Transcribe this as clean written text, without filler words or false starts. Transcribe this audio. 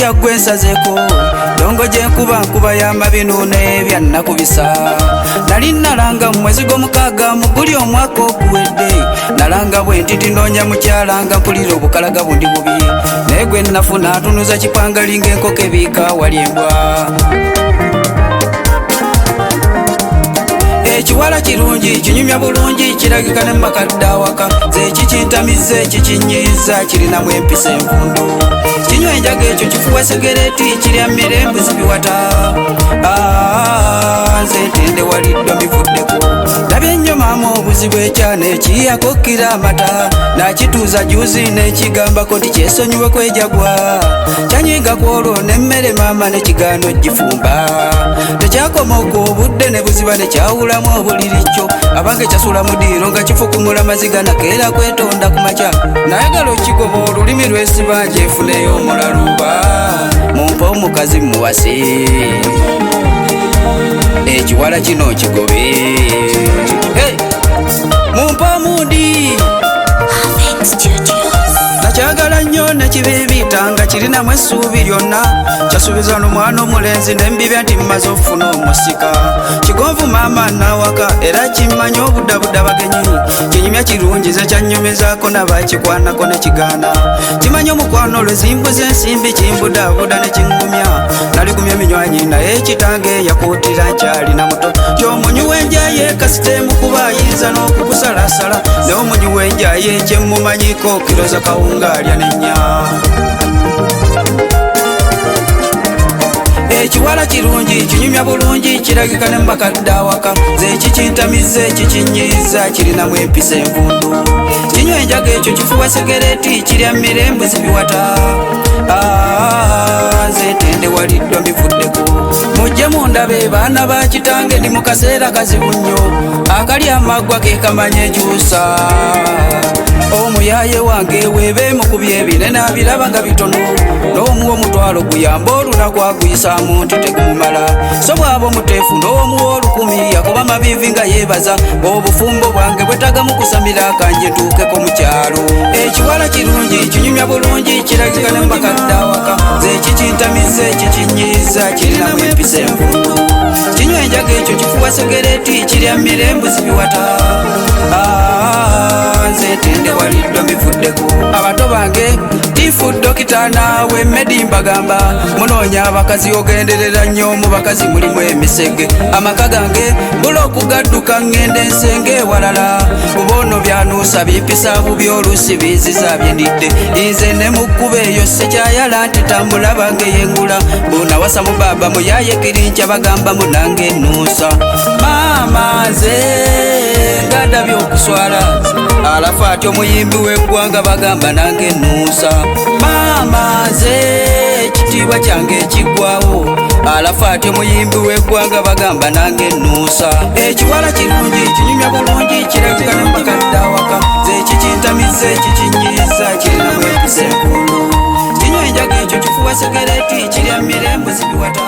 kyaggwe nsazeko dongo gye nkuba y'amabinune byannakubisa nali nalanga mu mwezi gw'omukaaga mu guli omwaka okuwedde nalanga bwe ntiti ndoonya mukyala nga mpulira obukalaga bundi bubi naye gwe nafuna atunuza kipangali ng'enkoko ebiika wali embwa ekiwala kirungi kinyumya bulungi kiragika ne makadde awaka ze kikintamize kikinyiza kirinamu empisa envundu kinywa enjaga ekyo kifuwa segereti kirya mirembe zibiwata nze ntende waliddwa mivuddeko labye nnyo maama obuzibu ekyana ekiyako kkira amata nakituuza juzi nekigambako nti kyesonyiwe kwejagwa kyanyiga kwolwo nemmere maama nekigaano gifumba tekyakoma okwo obudde ne buziba nekyawulamu obuliri kyo abange kyasula mudiiro nga kifukumula maziga nakeera kwetonda ku makya nayagala okigoba olulimi lwesiba gyefuneyo omulaluba mumpa omukazi muwase ekiwala kino kigobe mumpa omundi nakyagala nnyo nekibiibita nga kirinamu essuubi lyonna kyasuubiza n'omwana omulenzi nembibya nti mmaze okufuna omusika kigonvu maama nawaka era kimanyi obudabudda bagenyi kinyumya kirungize kyannyomezaako nabakikwanako nekigaana kimanyi omukwano lwezimbuza ensimbi kimbudabuda nekingumya naligumya eminywanyi naye kitange yakuutira nkyalina muto kyomunyi wenjaye kasitemu kuba ayinza n'okukusalasala naye omunyi wenjaye kyemmumanyiko kiroza kawunga alya nenya ekiwala kirungi kinyumya bulungi kiragika ne mbakadde awaka ze kikintamize kikinyiza kirinamu empisa envundu kinywa enjaga ekyo kifuwa segereti kirya mirembe zibiwata nze ntende waliddwa mivuddeko mujje mundabe baana ba kitange ndi mu kaseera kazibu nnyo akali amaggwa ke kamanya ekyusa omuyaye wange weebe mukubye ebinene abiraba nga bitono n'omuwa omutwalo guyamba olunaku aguyisaamu nti tegumumala so bwaba omuteefu n'omuwa olukumi yakuba mabivi nga yeebaza obufumbo bwange bwetagamu kusamira kanje ntuukeko mu kyalo ekiwala kirungi kinyumya bulungi kiragika ne mbakadde awaka ze kikintamize kikinyiza kirinamu empisa envundu kinywa enjaga ekyo kifuwa segereti kirya mirembe zibiwata nze ntende waliddwa mivuddeko abato bange tifu dokita naawe medi mbagamba munoonya abakazi ogenderera nnyo mu bakazi mulimu emisege amaka gange bula okugadduka ngende ensenge ewalala kubono byanuusa bimpisa bubi oluusi biziza byendidde nze ne mukkuba eyo sekyayala nti tambula bange yengula bunawasa mu baba muyaye kirinkya bagamba munange ennuusa maama nze ngadabye okuswala alafu ati omuyimbi w'eggwanga bagamba nange ennuusa maama nze ekitiibwa kyange ekiggwawo alafu ati omuyimbi w'eggwanga bagamba nange ennuusa ekiwala kirungi kinyumya bulungi kiragika ne mbakadde awaka ze kikintamize kikinyiza kirinamu empisa enkulu kinywa enjaga ekyo kifuwa segereti kirya mirembe zibiwata